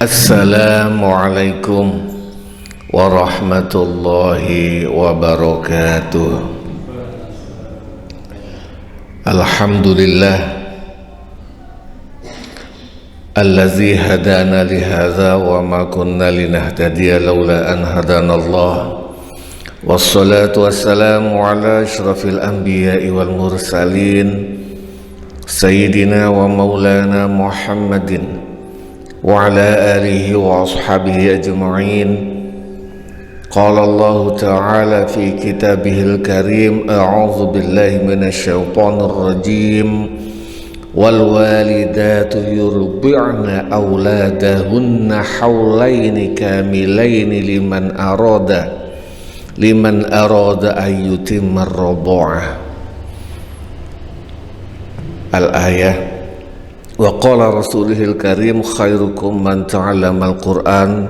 Assalamualaikum warahmatullahi wabarakatuh. Alhamdulillah allazi hadana lihadza wa ma kunna linahtadiya laula an hadanallah. Wassalatu wassalamu ala asyrafil anbiya'i wal mursalin sayyidina wa maulana Muhammadin wa ala alihi wa ashabihi ajma'in. Qala Allah ta'ala fi kitabihil karim, a'udzu billahi minasy syaithanir rajim. Wal walidatu yurdi'na auladahunna haulaini kamilaini liman arada ayyutimma ar-radha'ah. Al-ayah. Wa qala rasulihil karim khairukum man ta'allama al-Qur'an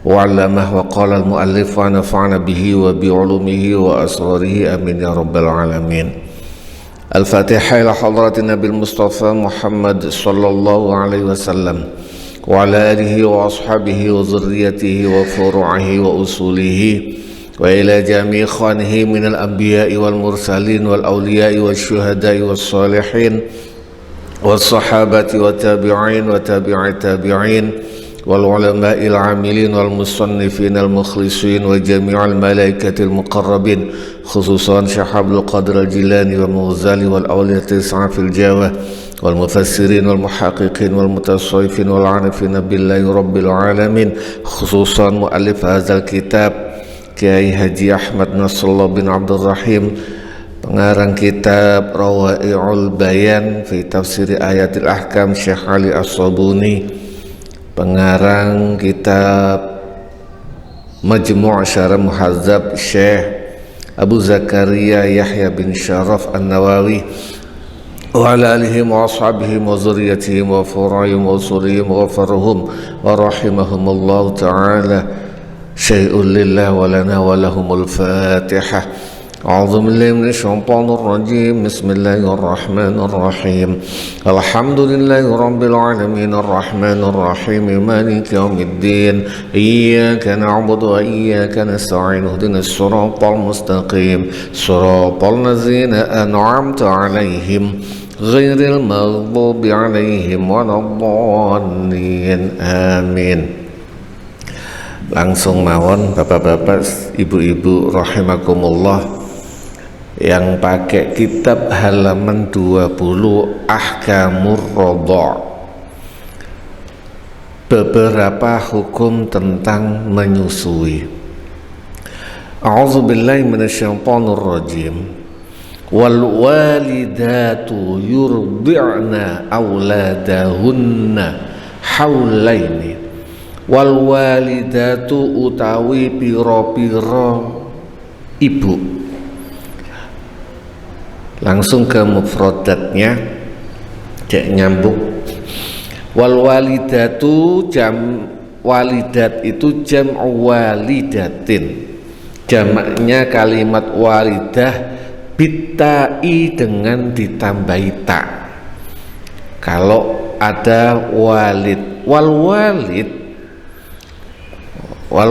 wa 'allamahu. Wa qala al-muallif wa nafa'ana bihi wa bi 'ulumihi wa asrarihi amin ya rabbal alamin. Al-Fatihah ila hadratin Nabil Mustafa Muhammad sallallahu alaihi wasallam wa ala alihi wa ashabihi wa zurriyatihi wa furu'ihi wa usulihi wa ila jami' khanihi minal anbiya'i wal mursalin wal awliya'i wal syuhada'i was salihin والصحابة والتابعين وتابع التابعين والعلماء العاملين والمصنفين المخلصين وجميع الملائكة المقربين خصوصا شيخ عبد القادر الجيلاني والغزالي والأولياء التسعة في الجاوة والمفسرين والمحققين والمتصوفين والعارفين بالله رب العالمين خصوصا مؤلف هذا الكتاب Kiai Haji Ahmad Nasrullah bin Abdul Rahim, pengarang kitab Rawai'ul Bayan fi Tafsir Ayatil Ahkam Syekh Ali As-Sabuni, pengarang kitab Majmu' Syarah Muhazzab Syekh Abu Zakaria Yahya bin Syaraf An-Nawawi wa ala alihim wa ashabihim wa zurriyatihim wa furu'ihim wa usulihim wa ghafarahum wa rahimahumullahu ta'ala. Syai'un lillah wa lana wa lahumul Fatihah. A'udzu billahi minasy syaithanir rajim. Bismillahirrahmanir rahim. Alhamdulillahi rabbil alamin arrahmanir rahim maliki yaumiddin. Iyyaka na'budu wa iyyaka nasta'in. Ihdinas siratal mustaqim. Siratal ladzina an'amta 'alaihim ghairil maghdubi 'alaihim waladdallin. Amin. Langsung mawon bapak-bapak, ibu-ibu rahimakumullah, yang pakai kitab halaman 20 Ahkamur Radha', beberapa hukum tentang menyusui. A'udzubillahi minasyaitonir rajim. Wal walidatu yurdi'na auladahunna haulaini. Wal walidatu utawi piro-piro ibu. Langsung ke mufradatnya, cek nyambung. Wal walidatu jam walidat itu jam'u walidatin, jamaknya kalimat walidah bitai dengan ditambahi ta. Kalau ada walid, wal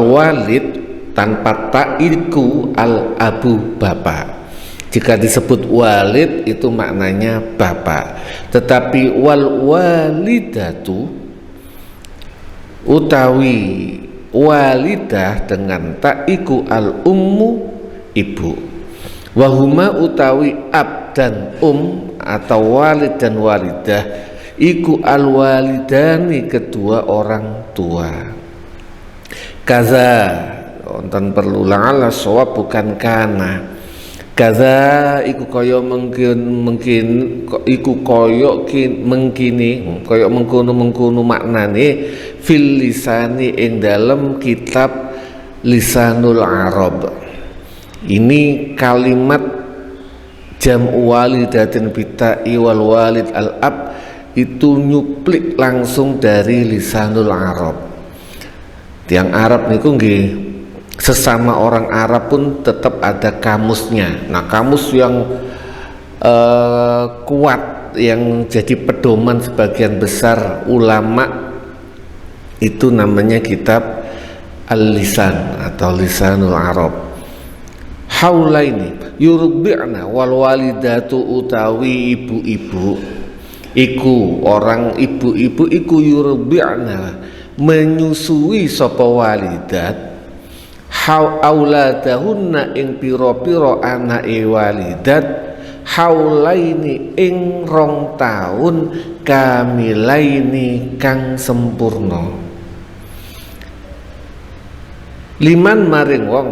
walid tanpa ta'iku al abu bapak. Jika disebut walid itu maknanya bapak, tetapi wal walidatu utawi walidah dengan ta'iku al ummu ibu, wahuma utawi ab dan atau walid dan walidah iku al walidani, kedua orang tua. Kaza wonten perlu la'ala shawab bukan kana. Kaza iku kaya mungkin iku kaya mengkini kaya mengkono maknane fil lisani ing dalem kitab Lisanul Arab. Ini kalimat jam'u walidatin bitai wal walid al ab itu nyuplik langsung dari Lisanul Arab. Tiang Arab niku nggih, sesama orang Arab pun tetap ada kamusnya. Nah, kamus yang kuat yang jadi pedoman sebagian besar ulama Itu namanya kitab Al-Lisan atau Lisanul Arab. Haulaini yurbi'na wal walidatu utawi ibu-ibu iku, orang ibu-ibu iku yurbi'na menyusui sapa walidat auladahunna ing pira-pira anake walidat haulaini ing 2 taun kamilaini kang sempurna. Liman maring wong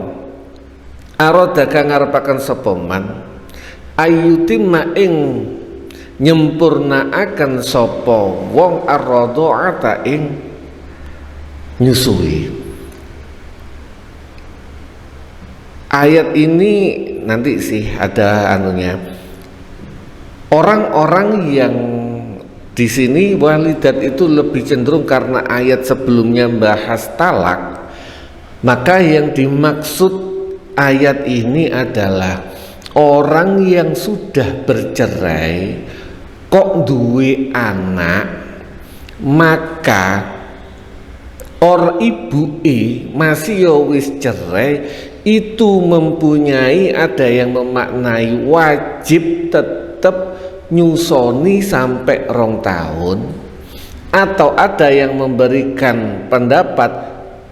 arada kang ngarepaken sapa man ayyutimma ing nyempurnaaken sapa wong ar-radha'ata ing nyusui. Ayat ini nanti sih ada anunya. Orang-orang yang di sini walidat itu lebih cenderung karena ayat sebelumnya bahas talak, maka yang dimaksud ayat ini adalah orang yang sudah bercerai kok duwe anak, maka ibu masih ya wis cerai itu mempunyai, ada yang memaknai wajib tetap nyusoni sampai 2 tahun, atau ada yang memberikan pendapat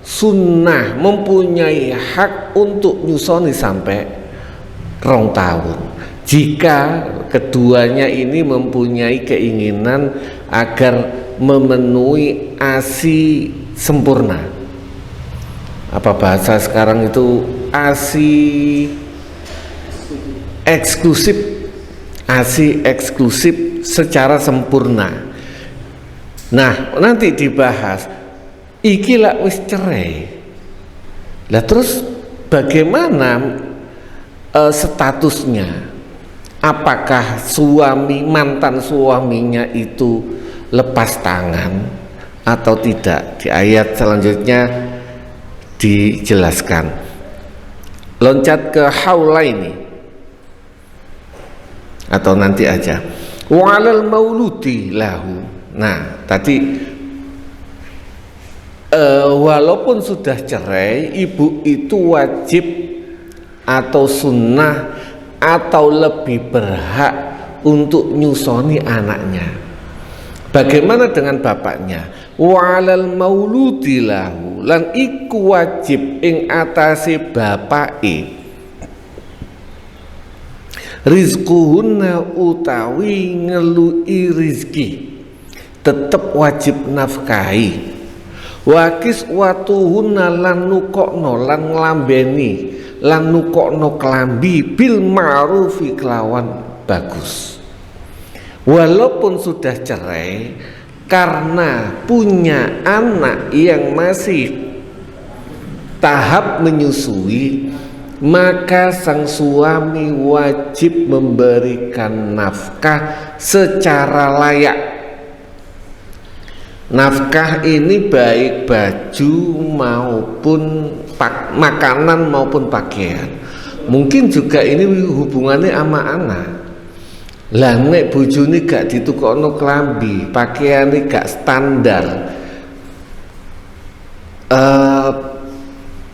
sunnah mempunyai hak untuk nyusoni sampai 2 tahun jika keduanya ini mempunyai keinginan agar memenuhi ASI sempurna. Apa bahasa sekarang itu, ASI eksklusif, ASI eksklusif secara sempurna. Nah, nanti dibahas iki lah wis cerai. Lah terus bagaimana statusnya? Apakah mantan suaminya itu lepas tangan atau tidak? Di ayat selanjutnya dijelaskan. Loncat ke haulaini atau nanti aja. Wa'alal mauludi lahu. Nah, tadi walaupun sudah cerai, ibu itu wajib atau sunnah atau lebih berhak untuk nyusoni anaknya. Bagaimana dengan bapaknya? Wa'alal mauludi lahu, lan iku wajib ing atase bapake rizquhunna utawi ngelui rizki, tetep wajib nafkahi. Wakis watuhuna lan nukokno lan nglambeni lan nukokno klambi bil ma'rufi kelawan bagus. Walaupun sudah cerai, karena punya anak yang masih tahap menyusui, maka sang suami wajib memberikan nafkah secara layak. Nafkah ini baik baju maupun makanan maupun pakaian. Mungkin juga ini hubungannya sama anak. Lah nek bojone gak ditukokno klambi, pakaiane gak standar,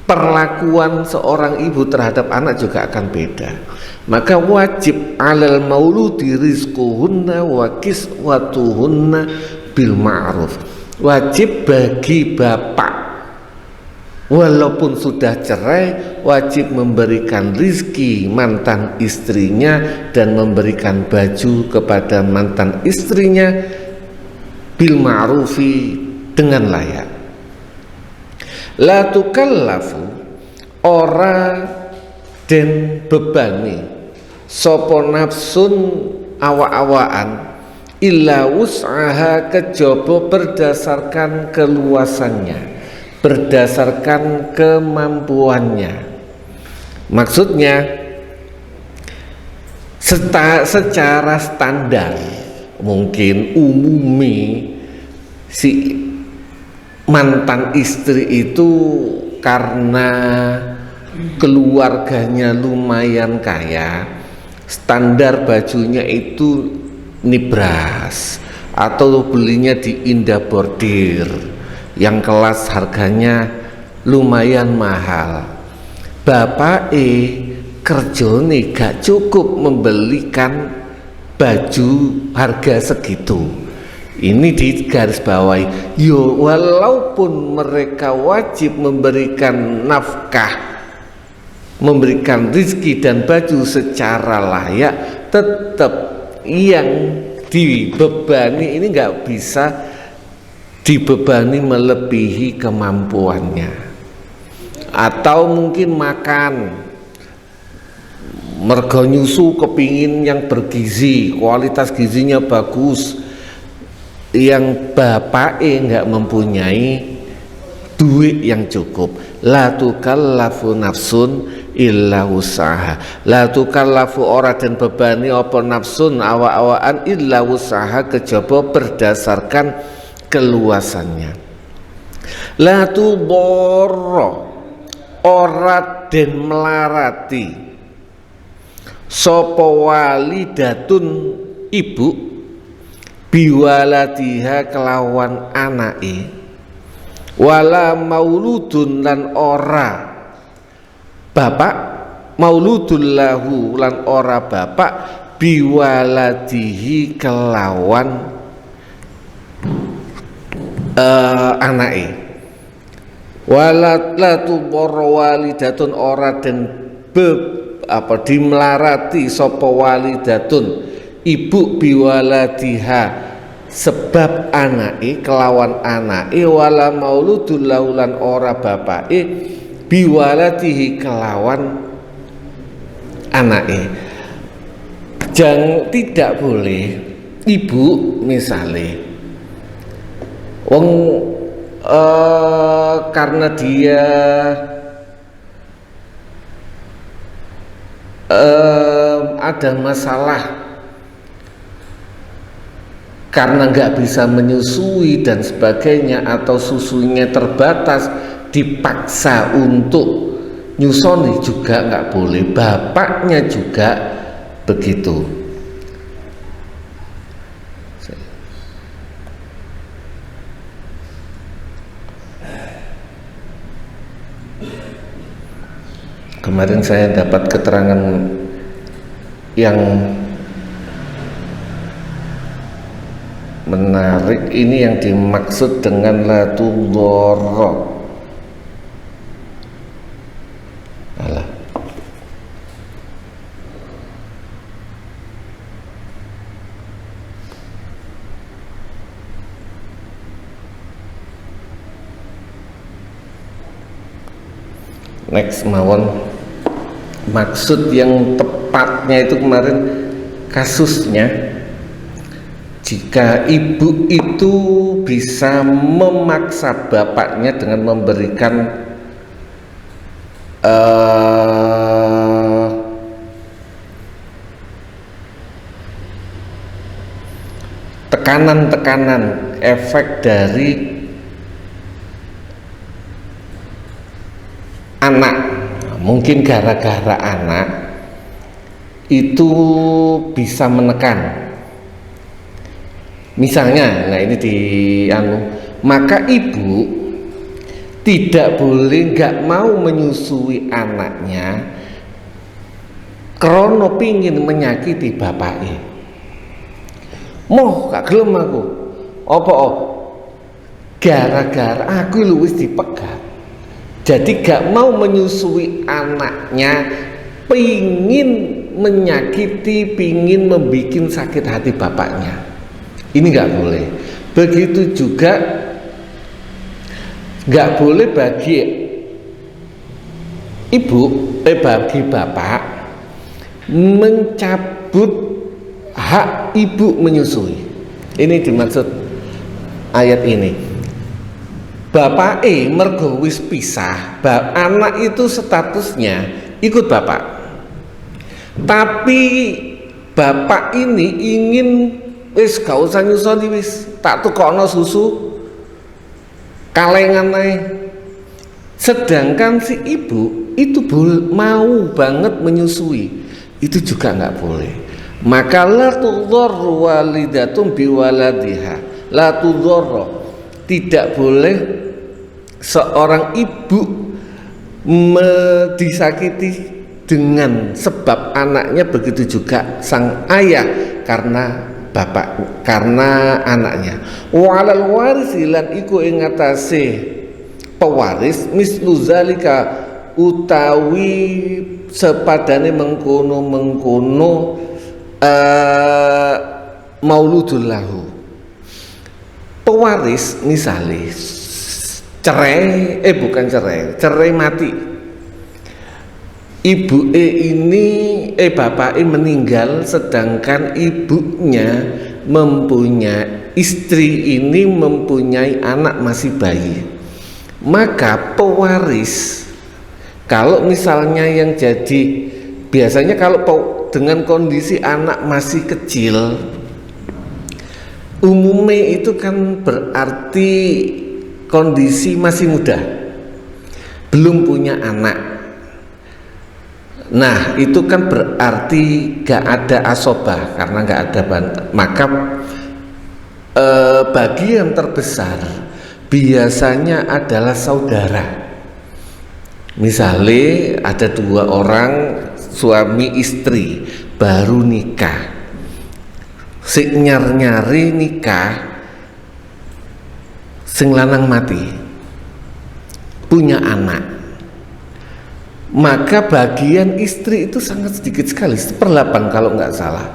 perlakuan seorang ibu terhadap anak juga akan beda. Maka wajib alal mauludi rizquhunna wa kiswatuhunna bil ma'ruf. Wajib bagi bapak walaupun sudah cerai, wajib memberikan rizki mantan istrinya dan memberikan baju kepada mantan istrinya bil ma'rufi, dengan layak. La tukallafu, ora den bebani sapa nafsun awa-awaan illa wus'aha, kejaba berdasarkan keluasannya, berdasarkan kemampuannya. Maksudnya secara standar, mungkin umumi si mantan istri itu karena keluarganya lumayan kaya, standar bajunya itu nibras atau belinya di Indah Bordir yang kelas harganya lumayan mahal. Bapak kerjone gak cukup membelikan baju harga segitu. Ini di garis bawahi. Yo, walaupun mereka wajib memberikan nafkah, memberikan rizki dan baju secara layak, tetap yang dibebani ini nggak bisa dibebani melebihi kemampuannya. Atau mungkin makan, mergo nyusu kepingin yang bergizi, kualitas gizinya bagus, yang bapake nggak mempunyai duit yang cukup. La tukallafu nafsun illa usaha. La tukallafu ora den bebani apa nafsun awa-awaan illa usaha kejaba berdasarkan keluasannya. La tudarra ora den melarati sapa walidatun ibu biwaladiha kelawan anake, wala mauludun lan ora bapak, mauludun lahu lan ora bapak biwaladihi kelawan anake. Wala la tudarra walidatun ora den dimelarati sapa walidatun ibu biwaladiha sebab anake kelawan anake, wala mauludul laulan ora bapake biwaladihi kelawan anake. Tidak boleh ibu misale wong karena dia ada masalah karena nggak bisa menyusui dan sebagainya, atau susunya terbatas, dipaksa untuk nyusoni juga nggak boleh. Bapaknya juga begitu. Kemarin saya dapat keterangan yang menarik. Ini yang dimaksud dengan la tudharra. Alah. Next mawon, maksud yang tepatnya itu kemarin kasusnya, jika ibu itu bisa memaksa bapaknya dengan memberikan tekanan-tekanan efek dari anak, mungkin gara-gara anak itu bisa menekan. Misalnya, nah ini maka ibu tidak boleh nggak mau menyusui anaknya krono pingin menyakiti bapaknya. Moh gak gelem aku, apa gara-gara aku luwes dipegat, jadi gak mau menyusui anaknya, pingin menyakiti, pingin membikin sakit hati bapaknya. Ini nggak boleh. Begitu juga nggak boleh bagi ibu, bagi bapak mencabut hak ibu menyusui. Ini dimaksud ayat ini. Bapak mergo wis pisah, anak itu statusnya ikut bapak. Tapi bapak ini ingin wis gak usah nyusoni, wis tak tukokno susu kalengan ae. Sedangkan si ibu itu mau banget menyusui, itu juga nggak boleh. Maka la tudharru walidatun biwaladiha, la tudharra, tidak boleh seorang ibu disakiti dengan sebab anaknya, begitu juga sang ayah karena anaknya. Walal warisi lan iku ing atase pewaris mislu zalika utawi sepadane mengkono mauludul lahu. Pewaris misalnya cerai mati, bapaknya meninggal sedangkan ibunya mempunyai anak masih bayi, maka pewaris kalau misalnya yang jadi biasanya kalau dengan kondisi anak masih kecil umumnya itu kan berarti kondisi masih muda, belum punya anak. Nah itu kan berarti gak ada asobah karena gak ada maka bagian terbesar biasanya adalah saudara. Misalnya ada 2 orang suami istri baru nikah, sing nyari nikah, sing lanang mati, punya anak, maka bagian istri itu sangat sedikit sekali, 1/8 kalau nggak salah.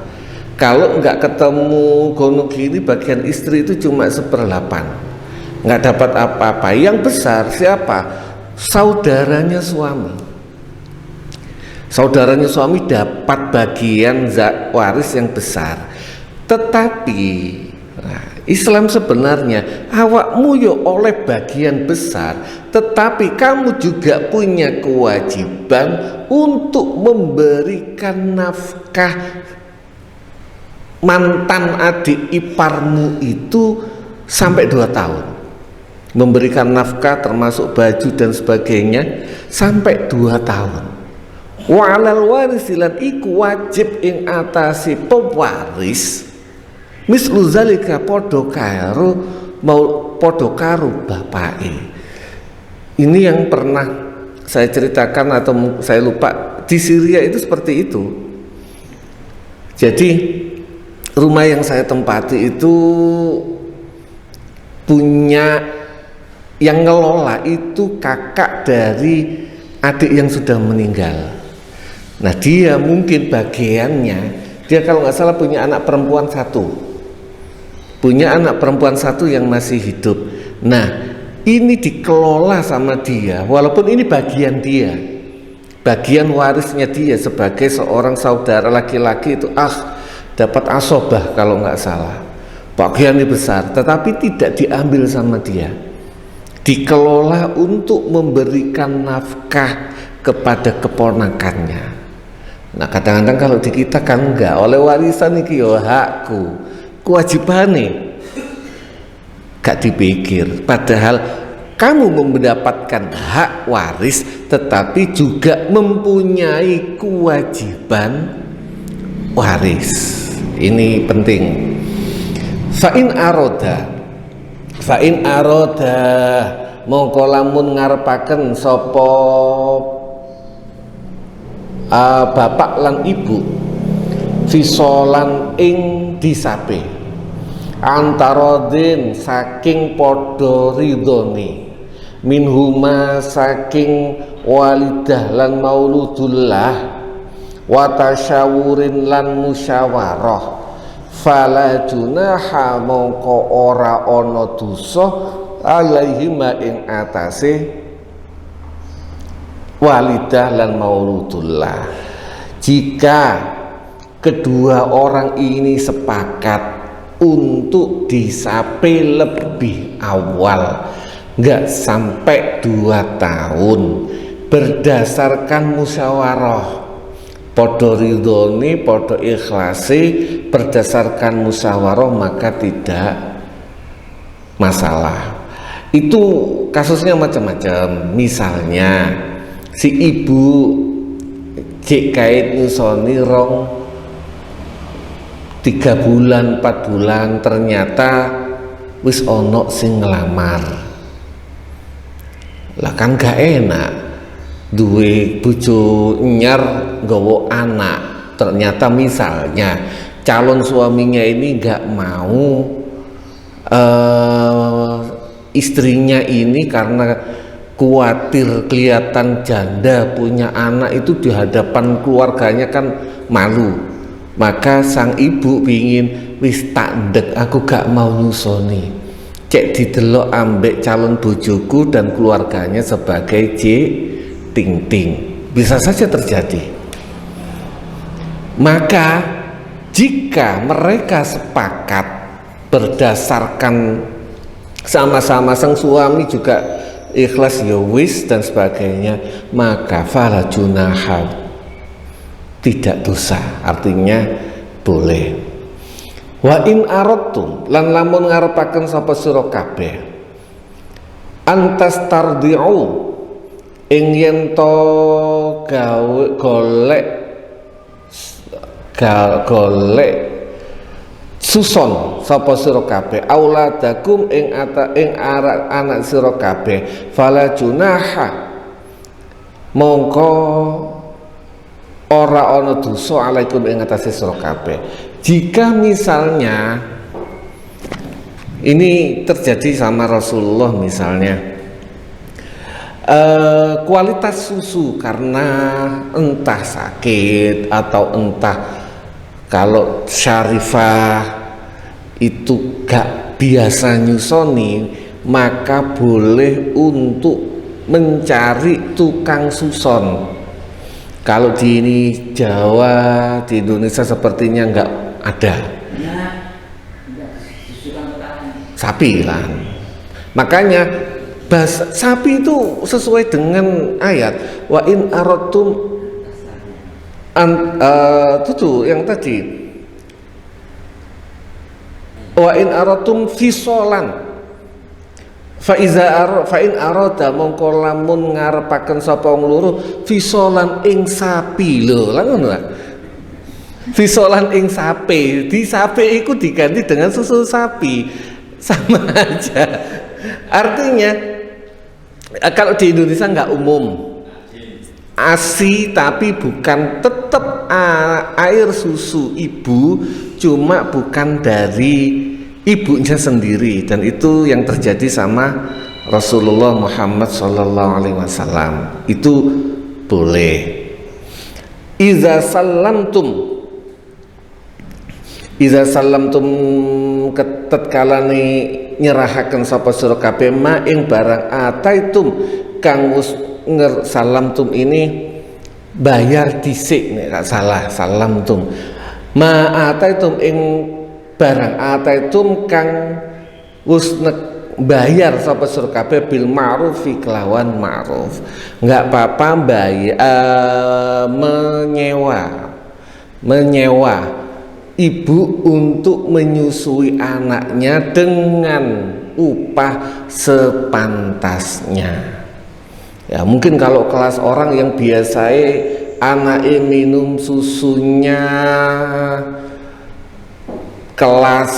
Kalau nggak ketemu gono gini, bagian istri itu cuma 1/8, nggak dapat apa-apa. Yang besar siapa? Saudaranya suami. Saudaranya suami dapat bagian waris yang besar. Tetapi Islam sebenarnya awakmu yo oleh bagian besar, tetapi kamu juga punya kewajiban untuk memberikan nafkah mantan adik iparmu itu sampai 2 tahun. Memberikan nafkah termasuk baju dan sebagainya sampai 2 tahun. Wa alal warisilan iku wajib ing atasi pewaris mislu zalika podo karo bapake. Ini yang pernah saya ceritakan atau saya lupa, di Syria itu seperti itu. Jadi rumah yang saya tempati itu punya yang ngelola itu kakak dari adik yang sudah meninggal. Nah dia mungkin bagiannya, dia kalau nggak salah punya anak perempuan 1, yang masih hidup. Nah ini dikelola sama dia, walaupun ini bagian dia, bagian warisnya dia sebagai seorang saudara laki-laki itu dapat asobah kalau nggak salah, bagiannya besar, tetapi tidak diambil sama dia, dikelola untuk memberikan nafkah kepada keponakannya. Nah kadang-kadang kalau di kita kan enggak, oleh warisan iki yo hakku, kewajibane gak dipikir, padahal kamu mendapatkan hak waris tetapi juga mempunyai kewajiban waris. Ini penting. Fa'in aroda mongko lamun ngarepaken sapa bapak lan ibu fisolan ing disape antarodin saking podo ridhoni minhuma saking walidah lan mauludullah watasyawurin lan musyawarah fala junaha mongko ora ana dosa alaihima ing atase walidah lan mauludullah jika kedua orang ini sepakat untuk disape lebih awal, nggak sampai 2 tahun, berdasarkan musyawarah, podo ridhoni, podo ikhlasi, berdasarkan musyawarah, maka tidak masalah. Itu kasusnya macam-macam. Misalnya si ibu jek kait nyusoni 3 bulan 4 bulan ternyata wis ono sing ngelamar. Lah kan gak enak duwe bojo nyar nggawa anak, ternyata misalnya calon suaminya ini gak mau istrinya ini karena khawatir kelihatan janda punya anak itu di hadapan keluarganya kan malu, maka sang ibu pingin wis tak ndek aku gak mau nyusoni, cek didelok ambek calon bojoku dan keluarganya sebagai ting ting. Bisa saja terjadi. Maka jika mereka sepakat berdasarkan sama-sama sang suami juga ikhlas ya wis dan sebagainya, maka fala junaha, tidak dosa, artinya boleh. Wa in aradtum lan lamun ngarepaken sapa sira kabeh antas tardiu ing yen to golek suson sapa sira kabeh auladakum ing anak sira kabeh fala junaha mongko ora ana dosa alaikum ing atase sira kabeh. Jika misalnya ini terjadi sama Rasulullah misalnya, kualitas susu karena entah sakit atau entah kalau Syarifah itu gak biasa nyusoni, maka boleh untuk mencari tukang suson. Kalau di ini Jawa, di Indonesia sepertinya nggak ada. Sapi lah. Makanya sapi itu sesuai dengan ayat wa in aradtum itu yang tadi wa in aradtum fisolan fa in arada mongko lamun ngarepaken sapa wong loro fisolan ing sapi lho lha ngono lah. Fisolan ing sapi, di sapi itu diganti dengan susu sapi, sama aja. Artinya kalau di Indonesia nggak umum ASI, tapi bukan tetap air susu ibu, cuma bukan dari ibunya sendiri, dan itu yang terjadi sama Rasulullah Muhammad SAW. Itu boleh. Iza salamtum ketetkalane nyerahaken sapa sira kabeh ma ing barang ataitum kang wis salamtum ini bayar dhisik nek gak salah, salamtum ma ataitum ing barang ataitum kang wis bayar sapa sira kabeh bil ma'ruf kelawan ma'ruf. Enggak apa-apa menyewa ibu untuk menyusui anaknya dengan upah sepantasnya. Ya mungkin kalau kelas orang yang biasanya anaknya minum susunya kelas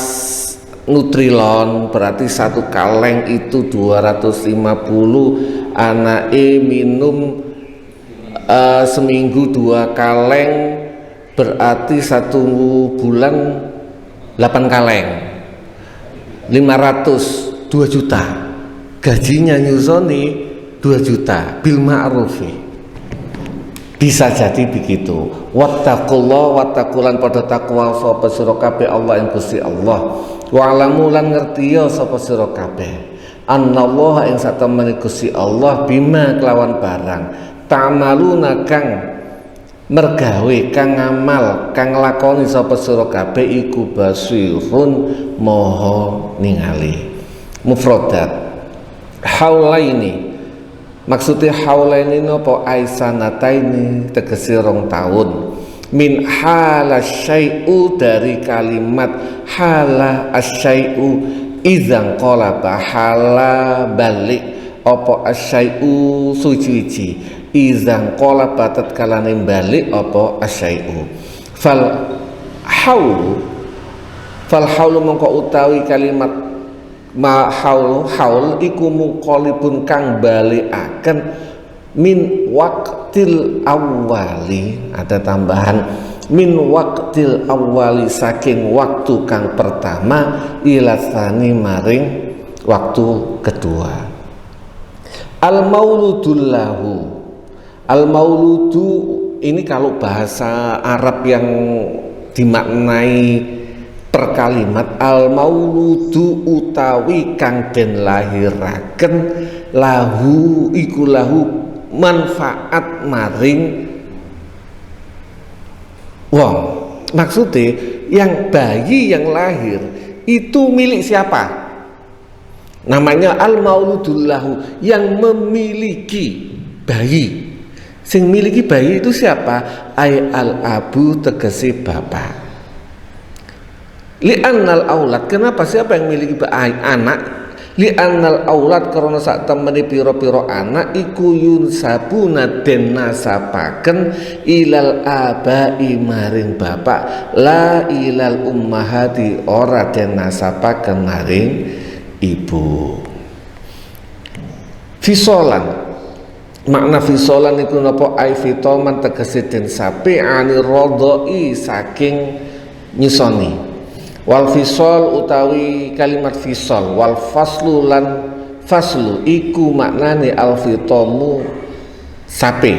Nutrilon, berarti satu kaleng itu 250, anaknya minum seminggu 2 kaleng, berarti 1 bulan 8 kaleng, 500, 2 juta. Gajinya nyusoni 2 juta bil ma'rufi. Bisa jadi begitu. Wattaqullah, wattaqulan pada takwa sapa sira kabeh Allah ing Gusti Allah. Wa alamu lan ngertiya sapa sira kabeh annallaha ing satemene Gusti Allah bima kelawan barang ta'maluna kang mergawe kang ngamal kang lakoni sapa sira kabeh iku basirun maha ningali. Mufradat haulaini, maksudnya haulaini napa aisanataini tegese 2 tahun. Min hala syai'u, dari kalimat hala asyai'u idzan qalaba, hala balik apa asyai'u suci-suci, idzan qalaba tatkalane balik apa asyai'u. Fal haulu mongko utawi kalimat ma haul iku muqallibun kang balikaken min waqtil awali, ada tambahan min waqtil awali saking waktu kang pertama ila tsani maring waktu kedua. Al mauludul lahu, al mauludu ini kalau bahasa Arab yang dimaknai per kalimat, al mauludu utawi kang den lahiraken lahu iku lahu manfaat maring wong. Maksudnya yang bayi yang lahir itu milik siapa? Namanya al mauludul lahu, yang memiliki bayi. Sing miliki bayi itu siapa? Ay al abu, tegesi bapak. Li'annal aulad, kenapa siapa yang miliki anak? Li'annal aulad, karena sak temeni piro-piro anak iku yunsabuna den nasabaken ilal abai maring bapak, la ilal ummahati, ora den nasabaken maring ibu. Fisolan, makna fisolan iku napa? Ai fitoman tegese den sapi ani rodoi saking nyusoni. Wal fisol utawi kalimat fisol, wal faslu lan faslu iku maknane al fitomu sapi.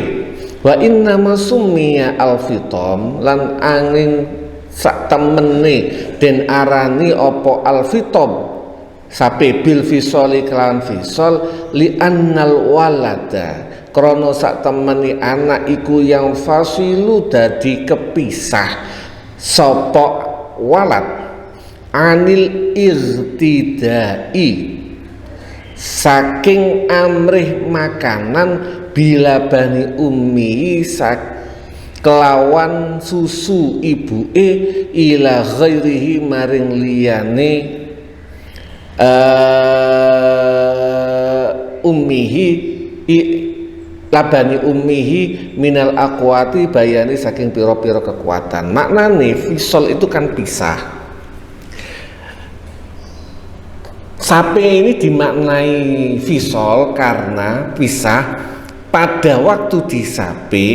Wa inna masummiya al fitom lan angin sak temene den arani opo al fitom sapi bil fisoli kelawan fisol li annal walada, krono sak temeni anak iku yang fasilu dadi kepisah sopok walad anil irtidai saking amrih makanan bila bani ummi kelawan susu ibuke ila ghairihi maring liyane ummihi labani ummihi minal aqwati, bayani saking piro-piro kekuatan. Maknane fisol itu kan pisah. Sapi ini dimaknai fisol karena pisah. Pada waktu disapi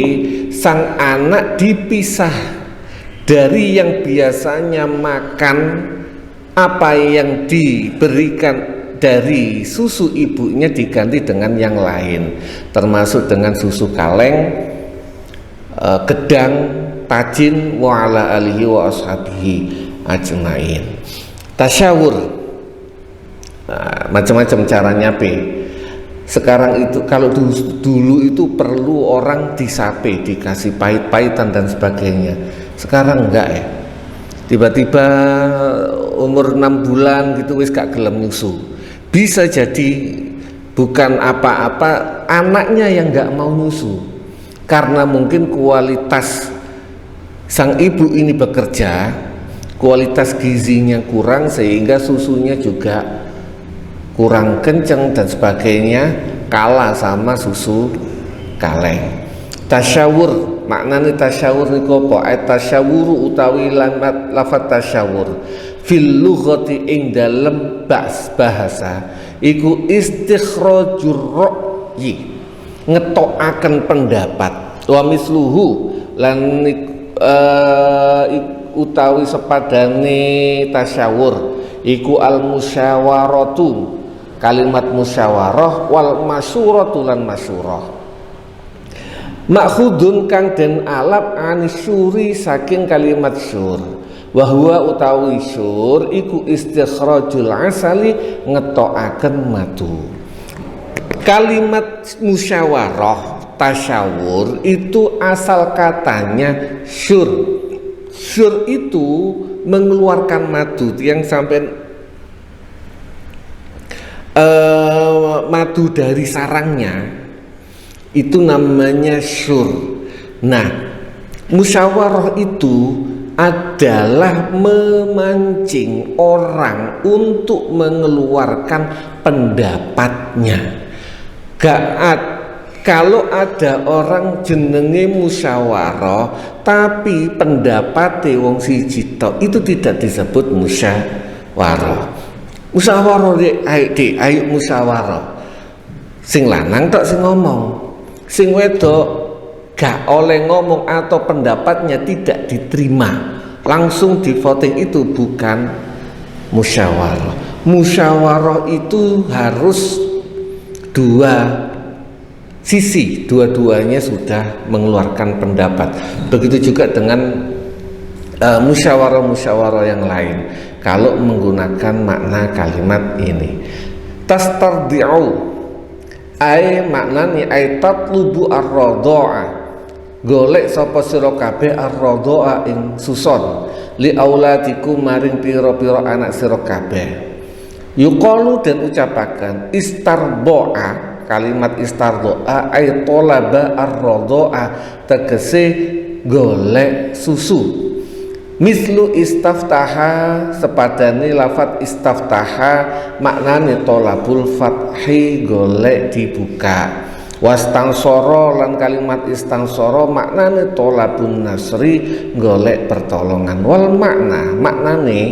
sang anak dipisah dari yang biasanya makan apa yang diberikan dari susu ibunya, diganti dengan yang lain, termasuk dengan susu kaleng, gedang, tajin, wa ala alihi wa ashabihi ajmain. Tasyawur, macam-macam cara nyape. Sekarang itu kalau dulu itu perlu orang disape, dikasih pahit-pahitan dan sebagainya. Sekarang enggak ya. Tiba-tiba umur 6 bulan gitu wis gak gelem nyusu. Bisa jadi bukan apa-apa, anaknya yang gak mau nyusu karena mungkin kualitas sang ibu ini bekerja, kualitas gizinya kurang sehingga susunya juga kurang kenceng dan sebagainya, kalah sama susu kaleng. Tasyawur, maknane tasyawur niku apa? Tasyawuru utawi lafaz tasyawur fil lughati ing dalem bahasa iku istikhrajur ra'yi, ngetokaken pendapat. Wa misluhu lan utawi sepadane tasyawur iku al musyawaratu, kalimat musyawarah, wal masyuratu lan masyurah. Makhudun kang den alap anisyuri saking kalimat syur. Wahwa utawi syur iku istikhrajul asali, ngetokaken madu. Kalimat musyawarah tasyawur itu asal katanya syur. Syur itu mengeluarkan madu yang sampai madu dari sarangnya, itu namanya syur. Nah, musyawarah itu adalah memancing orang untuk mengeluarkan pendapatnya. Kalau ada orang jenenge musyawarah tapi pendapatnya wong siji tok, itu tidak disebut musyawarah. Musyawarah ayo musyawarah. Sing lanang tok sing ngomong, sing wedok gak oleh ngomong atau pendapatnya tidak diterima, langsung di voting. Itu bukan musyawarah. Musyawarah itu harus dua sisi, dua-duanya sudah mengeluarkan pendapat. Begitu juga dengan musyawarah-musyawarah yang lain. Kalau menggunakan makna kalimat ini, tastardi'u ai maknane ai tatlubu ar-radha'a, golek sapa sira kabeh ar-radha'a ing suson li auladikum maring pira-pira anak sira kabeh. Yuqalu dan ucapaken istardoa, kalimat istardoa ay tolaba ar-radha'a, tegese golek susu. Mislu istaftaha, sepadane lafat istaftaha maknane tolabul fathi, golek dibuka. Wastansoro lan kalimat istansoro maknane tolabun nasri, golek pertolongan. Wal maknane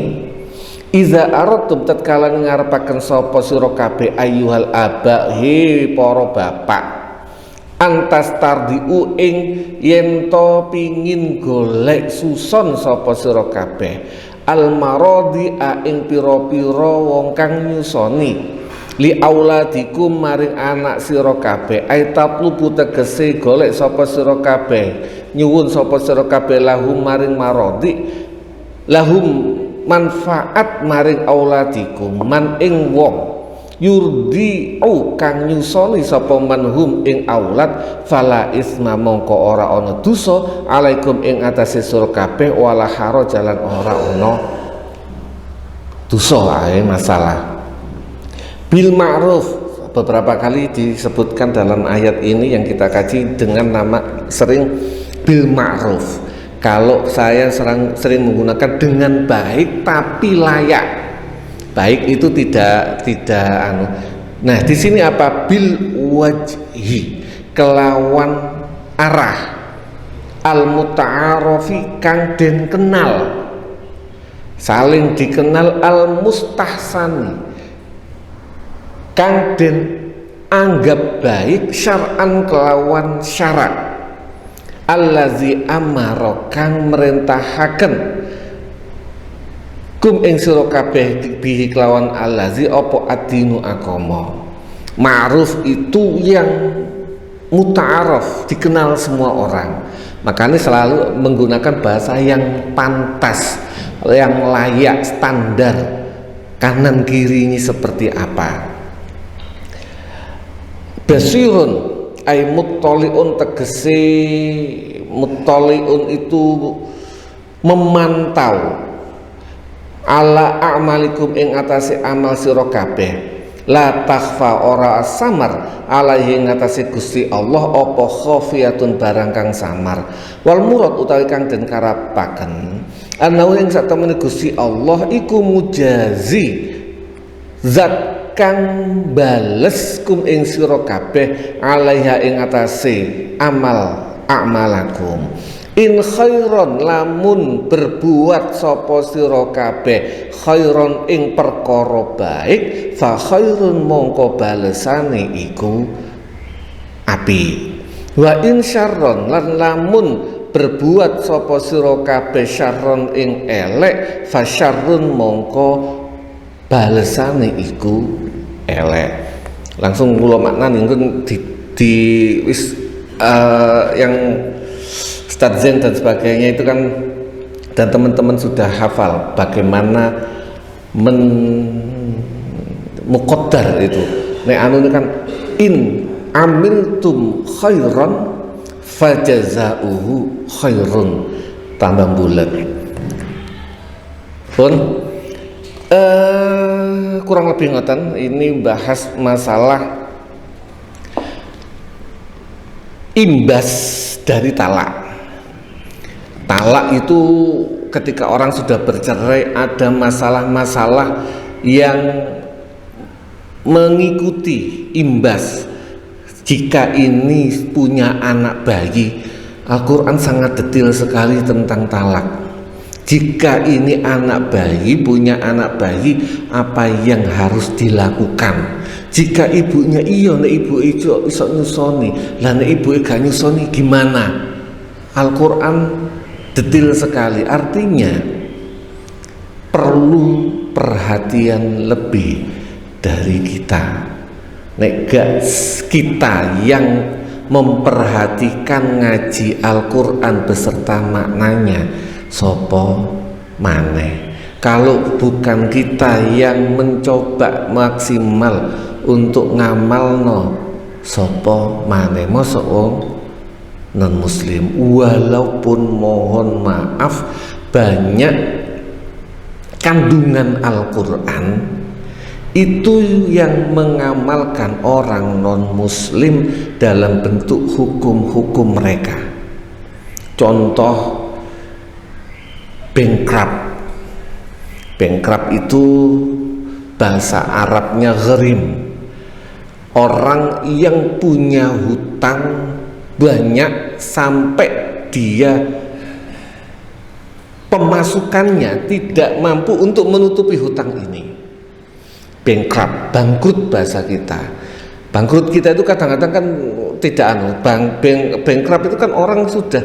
iza aradtum tatkala ngarepaken sapa sira kabeh ayyuhal aba, he para bapak, antas tardiu ing yen to pingin golek suson sapa sira kabeh al maradi ing pira-pira wong kang nyusoni li auladikum maring anak sira kabeh ai tatlubu tegese golek sapa sira kabeh nyuwun sapa sira kabeh lahum maring maradi lahum manfaat maring auladikum man ing wong yurdi'u kang nyusoni sapa manhum ing aulad fala isma mongko ora ana dosa alaikum ing atase sira kabeh wala harajalan ora ana dosa ae masalah. Bil ma'ruf beberapa kali disebutkan dalam ayat ini yang kita kaji dengan nama sering bil ma'ruf. Kalau saya sering menggunakan dengan baik tapi layak. Baik itu tidak Nah, di sini apa? Bil wajhi, kelawan arah. Al muta'arofi kang den kenal, saling dikenal. Al mustahsani kang den anggap baik, syar'an kelawan syarat. Allazi amara kang merintahaken kum ing sira kabeh bihi kelawan allazi apa adinu agama. Ma'ruf itu yang muta'araf, dikenal semua orang. Makanya selalu menggunakan bahasa yang pantas, yang layak, standar, kanan kirinya seperti apa. Basirun ay muttaliun, tegese muttaliun itu memantau, ala a'malikum ing atase amal sira kabeh, la takhfa ora samar alaihi ing atase Gusti Allah apa khafiyatun barang kang samar. Wal murad utawi kang den karapaken ana ing satemene Gusti Allah iku mujazi, zat kang bales kum ing sira kabeh alaiha ing atase amal a'malakum. In khairon, lamun berbuat sapa sira kabeh khairon ing perkara baik, fa khairun mongko balesane iku api. Wa in syarron, lan lamun berbuat sapa sira kabeh syarron ing elek, fa syarrun mongko balesane iku elek. Langsung kula maknani di wis yang Ustadz Zen dan sebagainya itu kan, dan teman-teman sudah hafal bagaimana muqaddar itu. Nek anu kan in amiltum khairan fajazauhu khairun, tambah bulat pun kurang lebih ngoten. Ini bahas masalah imbas dari talak. Talak itu ketika orang sudah bercerai, ada masalah-masalah yang mengikuti imbas. Jika ini punya anak bayi, Al-Quran sangat detail sekali tentang talak. Jika ini anak bayi, punya anak bayi, apa yang harus dilakukan? Jika ibunya iya, nek ibu itu iso nyusoni, lah nek ibu gak nyusoni gimana? Al-Quran detail sekali, artinya perlu perhatian lebih dari kita. Nek gak kita yang memperhatikan ngaji Al-Quran beserta maknanya, sopo maneh. Kalau bukan kita yang mencoba maksimal untuk ngamalno, sopo maneh. Mosok wong non muslim, walaupun mohon maaf banyak kandungan Al-Quran itu yang mengamalkan orang non muslim dalam bentuk hukum-hukum mereka. Contoh bankrupt itu bahasa Arabnya gharim, orang yang punya hutang banyak sampai dia pemasukannya tidak mampu untuk menutupi hutang ini. Bankrupt, bangkrut bahasa kita. Bangkrut kita itu kadang-kadang kan tidak bankrupt itu kan orang sudah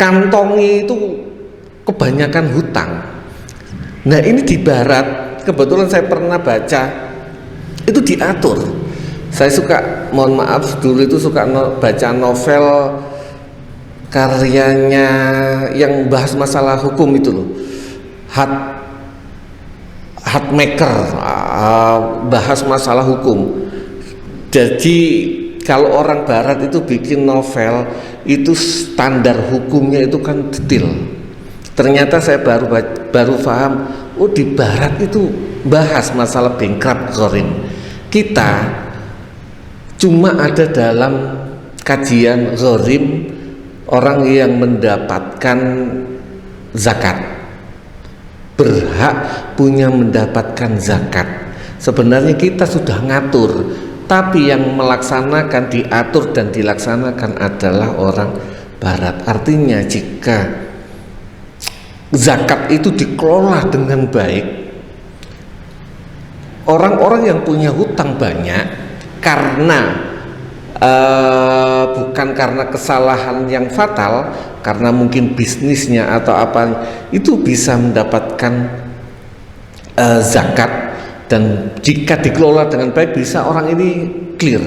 kantongi itu kebanyakan hutang. Nah ini di barat, kebetulan saya pernah baca itu diatur. Saya suka, mohon maaf dulu itu suka baca novel karyanya yang bahas masalah hukum itu loh, Hatmaker, bahas masalah hukum. Jadi kalau orang barat itu bikin novel itu standar hukumnya itu kan detail. Ternyata saya baru paham, oh di barat itu bahas masalah bankrupt gharim. Kita cuma ada dalam kajian gharim orang yang mendapatkan zakat, berhak punya mendapatkan zakat. Sebenarnya kita sudah ngatur, tapi yang melaksanakan, diatur dan dilaksanakan adalah orang barat. Artinya jika zakat itu dikelola dengan baik, orang-orang yang punya hutang banyak karena bukan karena kesalahan yang fatal, karena mungkin bisnisnya atau apa, itu bisa mendapatkan zakat. Dan jika dikelola dengan baik, bisa orang ini clear,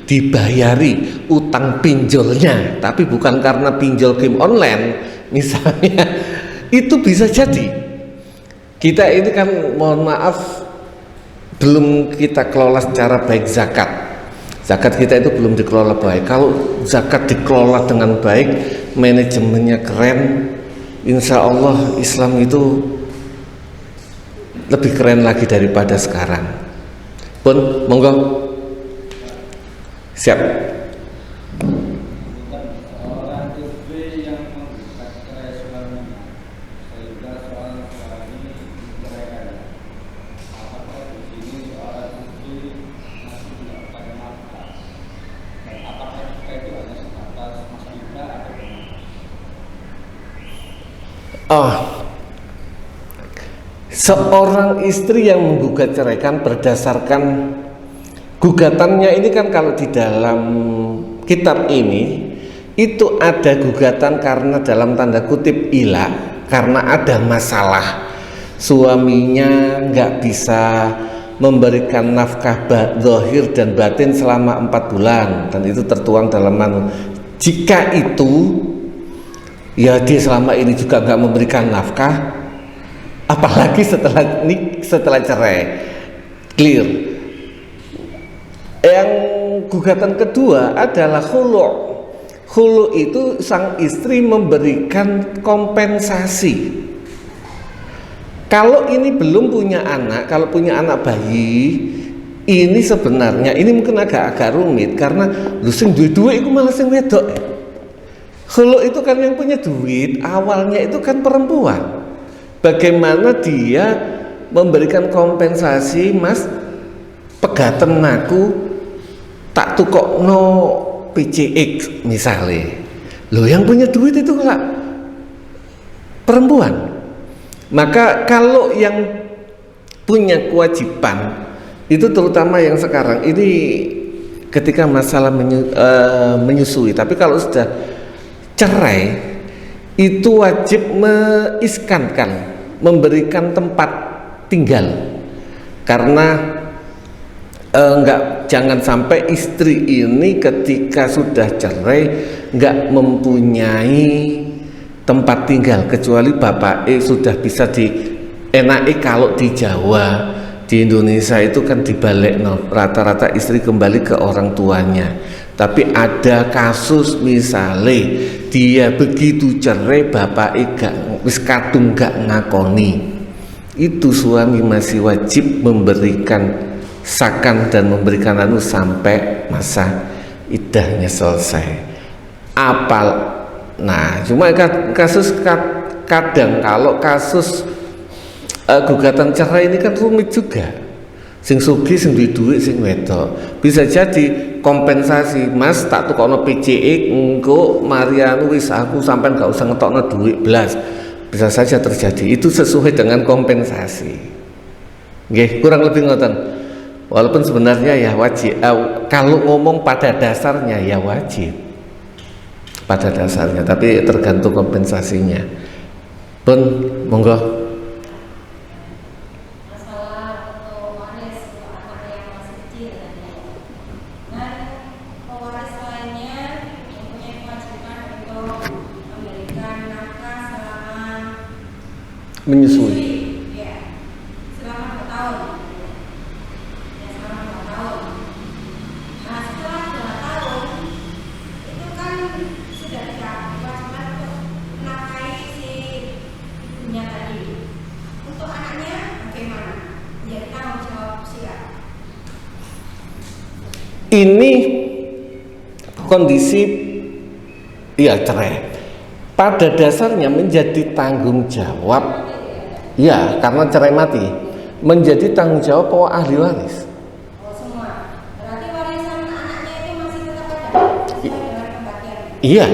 dibayari utang pinjolnya, tapi bukan karena pinjol game online misalnya. Itu bisa jadi. Kita ini kan mohon maaf belum kita kelola secara baik zakat. Zakat kita itu belum dikelola baik. Kalau zakat dikelola dengan baik, manajemennya keren, insya Allah Islam itu lebih keren lagi daripada sekarang. Pun monggo siap. Seorang istri yang menggugat cerai kan berdasarkan gugatannya ini kan, kalau di dalam kitab ini itu ada gugatan karena dalam tanda kutip ilah, karena ada masalah suaminya nggak bisa memberikan nafkah zahir dan batin selama 4 bulan, dan itu tertuang dalam jika itu ya dia selama ini juga nggak memberikan nafkah, apalagi setelah cerai, clear. Yang gugatan kedua adalah khulu'. Khulu' itu sang istri memberikan kompensasi. Kalau ini belum punya anak, kalau punya anak bayi, ini sebenarnya ini mungkin agak rumit karena lu sing duwe-duwe itu malah sing wedok. Khulu' itu kan yang punya duit, awalnya itu kan perempuan. Bagaimana dia memberikan kompensasi, mas pegaten aku tak tukokno PCX misalnya. Loh yang punya duit itu enggak perempuan. Maka kalau yang punya kewajiban itu terutama yang sekarang ini ketika masalah menyusui, tapi kalau sudah cerai itu wajib meiskankan, memberikan tempat tinggal, karena jangan sampai istri ini ketika sudah cerai nggak mempunyai tempat tinggal, kecuali bapak sudah bisa enaki. Kalau di Jawa, di Indonesia itu kan dibalik, rata-rata istri kembali ke orang tuanya. Tapi ada kasus misalnya dia begitu cerai bapak gak wis kadung gak ngakoni, itu suami masih wajib memberikan sakan dan memberikan sampai masa iddahnya selesai. Nah, cuma kasus kadang kalau kasus gugatan cerai ini kan rumit juga. Sing sugih, sing duwe duit, sing wedok. Bisa jadi kompensasi, Mas tak tukono PCX engko Marianu wis aku sampean gak usah ngetokno duit blas. Bisa saja terjadi. Itu sesuai dengan kompensasi. Nggih, kurang lebih ngoten. Walaupun sebenarnya ya wajib, kalau ngomong pada dasarnya ya wajib pada dasarnya, tapi tergantung kompensasinya. Pun monggo. Masalah untuk waris untuk anak yang masih kecil dan pewaris lainnya mempunyai kewajiban untuk memberikan nafkah selama Menyusui. Ini kondisi ya cerai pada dasarnya menjadi tanggung jawab ya, karena cerai mati menjadi tanggung jawab bahwa ahli waris. Semua. Berarti warisan anaknya itu masih tetap ada sesuai dengan pembagian. Iya.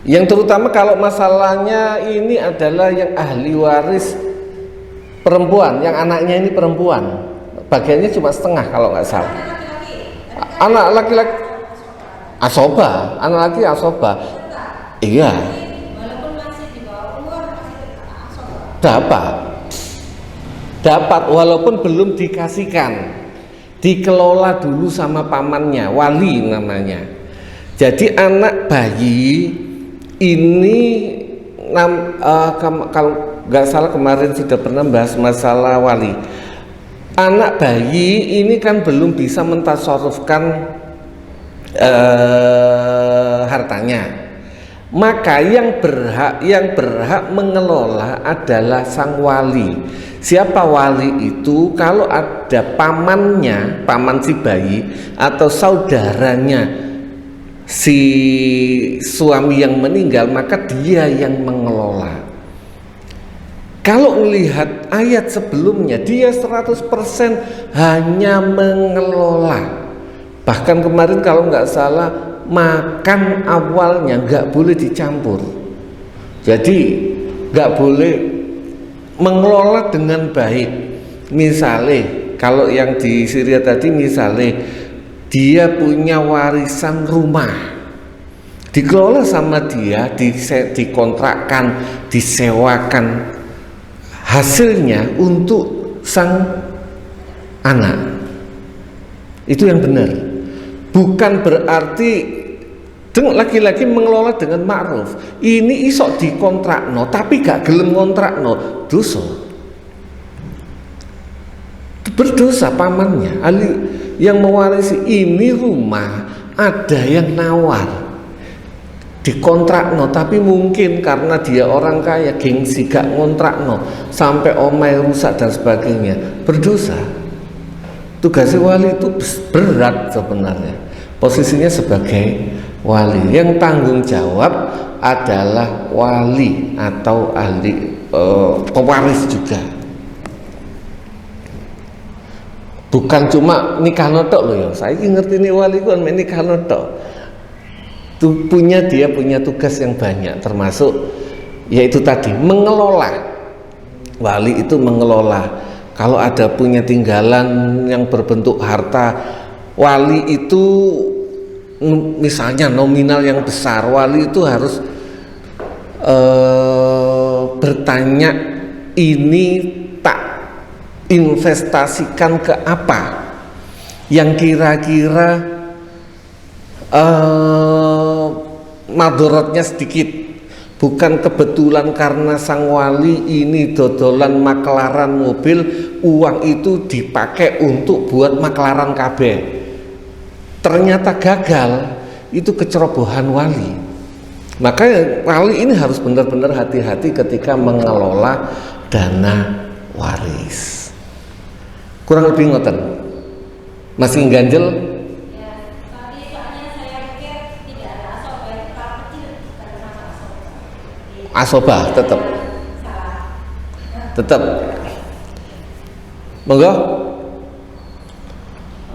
Yang terutama kalau masalahnya ini adalah yang ahli waris perempuan, yang anaknya ini perempuan, bagiannya cuma setengah kalau nggak salah. Anak laki-laki asoba, anak laki asoba. Iya. Walaupun masih di bawah umur masih asoba. Dapat walaupun belum dikasihkan, dikelola dulu sama pamannya, wali namanya. Jadi anak bayi ini kalau nggak salah kemarin sudah pernah bahas masalah wali. Anak bayi ini kan belum bisa mentasarufkan hartanya, maka yang berhak mengelola adalah sang wali. Siapa wali itu? Kalau ada pamannya, paman si bayi atau saudaranya si suami yang meninggal, maka dia yang mengelola. Kalau melihat ayat sebelumnya, dia 100% hanya mengelola. Bahkan kemarin kalau nggak salah, makan awalnya nggak boleh dicampur. Jadi nggak boleh mengelola dengan baik. Misalnya, kalau yang di Syria tadi misalnya, dia punya warisan rumah, dikelola sama dia, dikontrakkan, disewakan, hasilnya untuk sang anak. Itu yang benar. Bukan berarti laki-laki mengelola dengan ma'ruf. Ini isok dikontrakno tapi gak gelem kontrakno, dosa. Berdosa pamannya. Yang mewarisi ini rumah, ada yang nawar dikontrakno, tapi mungkin karena dia orang kaya gengsi gak ngontrakno sampai omai rusak dan sebagainya, berdosa. Tugasnya wali itu berat sebenarnya, posisinya sebagai wali. Yang tanggung jawab adalah wali atau ahli pewaris juga, bukan cuma nikah notok loh ya. Saya ngerti nih wali kan nikah notok. Dia punya tugas yang banyak, termasuk yaitu tadi mengelola Wali itu mengelola. Kalau ada punya tinggalan yang berbentuk harta, wali itu misalnya nominal yang besar, wali itu harus bertanya, ini tak investasikan ke apa yang kira-kira madorotnya sedikit, bukan kebetulan karena sang wali ini dodolan maklaran mobil, uang itu dipakai untuk buat maklaran KB, ternyata gagal, itu kecerobohan wali. Makanya wali ini harus benar-benar hati-hati ketika mengelola dana waris. Kurang lebih ngoten. Masih ganjel? Ya, tapi soalnya saya pikir tidak ada asobah, kalau kecil tidak ada masalah Asobah tetap. salah. Tetap. Monggo.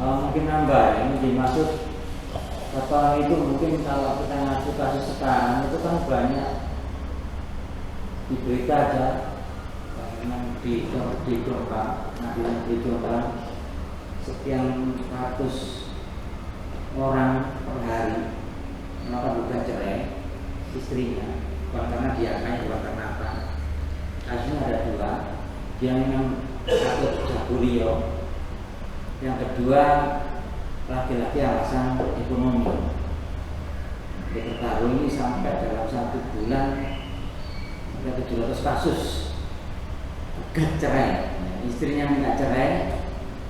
Mungkin nambah, ini dimaksud kata itu mungkin kalau kita ngacu kasus sekarang itu kan banyak di berita aja, memang di Jombang, pengadilan di Jombang sekian ratus orang per hari melakukan gugatan cerai istrinya, bukan karena dia kaya, bukan karena apa. Kasusnya ada dua, dia memang satu jabulio, yang kedua laki-laki alasan ekonomi. Diketahui ini sampai dalam 1 bulan ada 700 kasus gugat cerai. Istrinya minta cerai,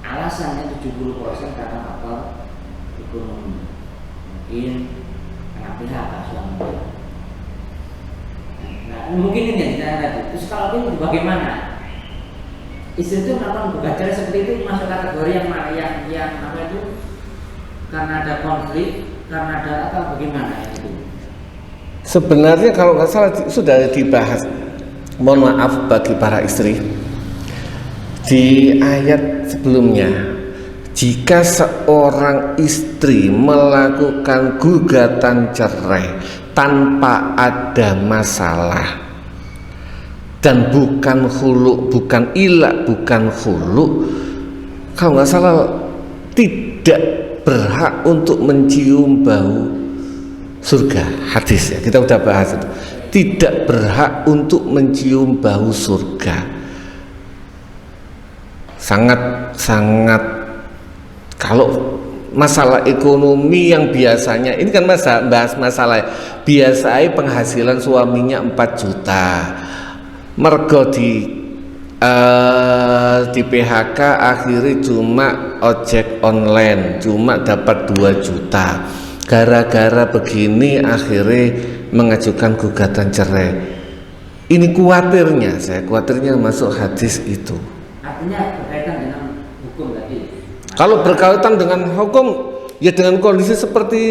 alasannya 70% karena faktor ekonomi. Mungkin karena PHK suaminya. Nah, mungkin ini yang ditanya tadi. Terus kalau ini bagaimana? Istri itu melakukan gugat cerai seperti itu masuk kategori yang mana? Yang apa itu? Karena ada konflik, karena ada apa, bagaimana itu? Sebenarnya kalau nggak salah sudah dibahas. Mohon maaf bagi para istri. Di ayat sebelumnya, jika seorang istri melakukan gugatan cerai tanpa ada masalah dan bukan khulu, bukan ilak, bukan khulu, kalau nggak salah tidak berhak untuk mencium bau surga. Hadis ya, kita udah bahas itu. Tidak berhak untuk mencium bau surga. Sangat kalau masalah ekonomi yang biasanya ini kan bahas masalah biasanya penghasilan suaminya 4 juta, mergo di PHK akhirnya cuma ojek online, cuma dapat 2 juta. Gara-gara begini akhirnya mengajukan gugatan cerai. Ini khawatirnya masuk hadis itu. Artinya berkaitan dengan hukum tadi. Kalau berkaitan dengan hukum, ya dengan kondisi seperti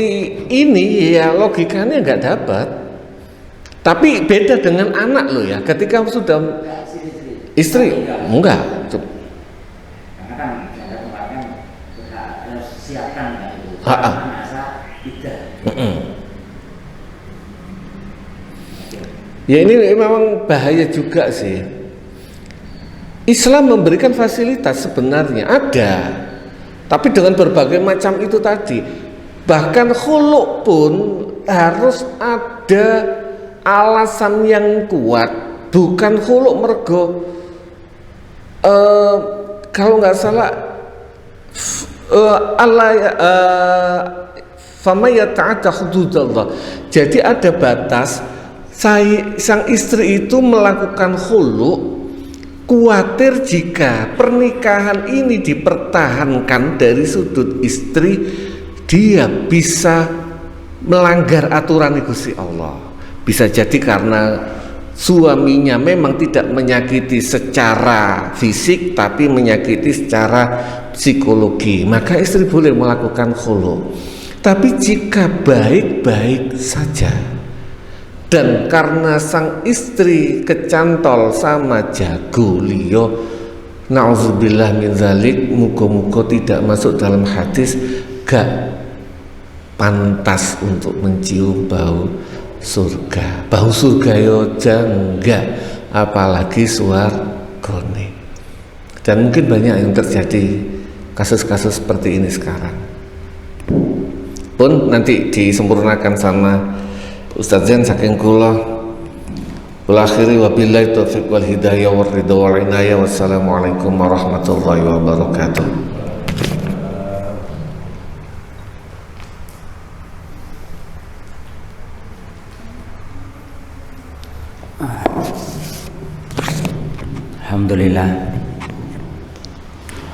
ini, ya logikanya nggak dapat. Tapi beda dengan anak loh ya, ketika sudah istri, enggak. Karena kan ada kemarin kita harus siapkan kan itu. Ha-ha. Masa tidak. Ya ini memang bahaya juga sih. Islam memberikan fasilitas sebenarnya ada, tapi dengan berbagai macam itu tadi. Bahkan khulu pun harus ada alasan yang kuat, bukan khulu mergo kalau nggak salah fama yata'adda hududallah. Jadi ada batas. Sang istri itu melakukan khulu, khawatir jika pernikahan ini dipertahankan dari sudut istri, dia bisa melanggar aturan Gusti Allah. Bisa jadi karena suaminya memang tidak menyakiti secara fisik, tapi menyakiti secara psikologi, maka istri boleh melakukan khulu. Tapi jika baik-baik saja, dan karena sang istri kecantol sama jago liyo, na'udzubillah min zalik, muga-muga tidak masuk dalam hadis, gak pantas untuk mencium bau surga. Bau surga yo enggak, apalagi regone. Dan mungkin banyak yang terjadi kasus-kasus seperti ini sekarang. Pun nanti disempurnakan sama Ustaz Zain saking kula. Wal akhiri wabillahi taufiq wal hidayah wal ridha wal inayah. Wassalamualaikum warahmatullahi wabarakatuh.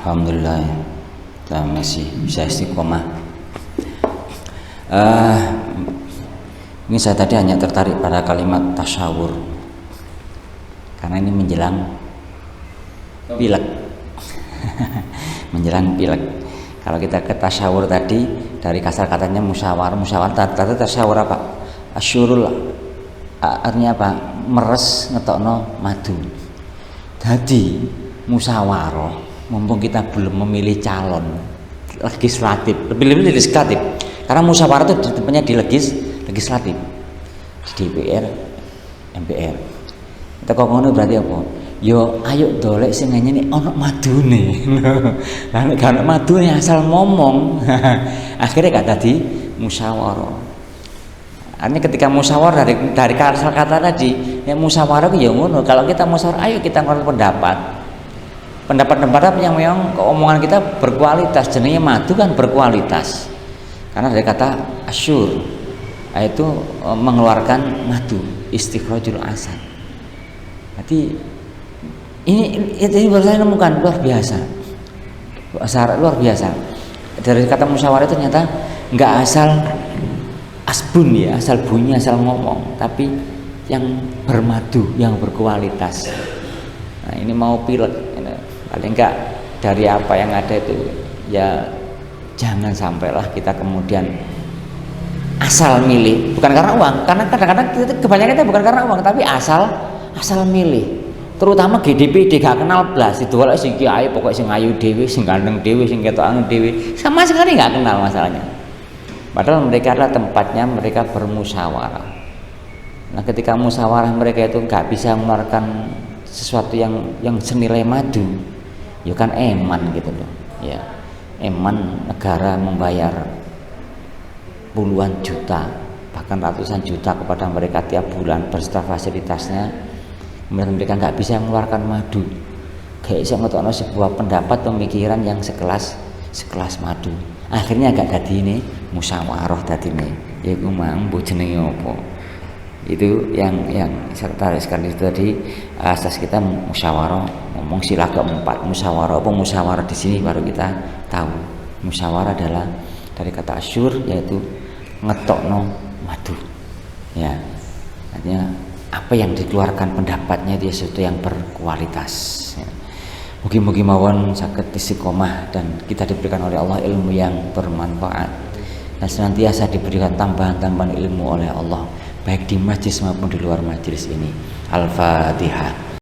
Alhamdulillah kita masih bisa istiqomah. Ini saya tadi hanya tertarik pada kalimat tasyawur karena ini menjelang pilek. Menjelang pilek. Kalau kita ke tasyawur tadi dari kasar katanya musyawarah tadi tasyawur apa? Asyurul artinya apa? Meres ngetokno madu. Jadi musyawarah mumpung kita belum memilih calon legislatif, lebih legislatif, karena musyawarah itu tempatnya di legislatif, di DPR, MPR. Kita kok ngono berarti apa? Yo ayo dolek sing ngene ono madune. Lah nek gak ono madune asal ngomong. Akhirnya gak tadi musyawarah. Artinya ketika musyawarah dari asal kata tadi, ya musyawarah ya ngono. Kalau kita musyawarah, ayo kita ngomong pendapat yang memang keomongan kita berkualitas, jenenge madu kan berkualitas karena dari kata asyur yaitu mengeluarkan madu, istikhrajul asal. Berarti ini baru saya nemukan luar biasa dari kata musyawarah itu ternyata nggak asal asbun ya, asal bunyi, asal ngomong, tapi yang bermadu, yang berkualitas. Nah ini mau pilek paling enggak dari apa yang ada itu ya jangan sampailah kita kemudian asal milih, bukan karena uang, karena kadang-kadang kebanyakan kita bukan karena uang tapi asal milih, terutama GDPD gak kenal blas itu walau sing kiai pokok sing ayu dhewe, sing ganteng dhewe, sing ketok anu dhewe, sama sekali gak kenal masalahnya, padahal mereka adalah tempatnya mereka bermusyawarah. Nah ketika musyawarah mereka itu nggak bisa mengeluarkan sesuatu yang senilai madu, ya kan eman gitu loh ya, eman negara membayar puluhan juta bahkan ratusan juta kepada mereka tiap bulan berserta fasilitasnya, kemudian mereka nggak bisa mengeluarkan madu, kayak bisa ngetokno sebuah pendapat pemikiran yang sekelas madu, akhirnya agak tadi ini musyawarah tadi ini ya gue mang bu jenenge opo itu yang saya tarik sekali itu tadi asas kita musyawarah, ngomong sila keempat musyawarah apa musyawarah di sini baru kita tahu musyawarah adalah dari kata asyur yaitu ngetokno madu ya, artinya apa yang dikeluarkan pendapatnya itu sesuatu yang berkualitas ya. Mugi-mugi mawon saged istiqomah dan kita diberikan oleh Allah ilmu yang bermanfaat dan senantiasa diberikan tambahan-tambahan ilmu oleh Allah baik di majlis maupun di luar majlis ini. Al-Fatihah.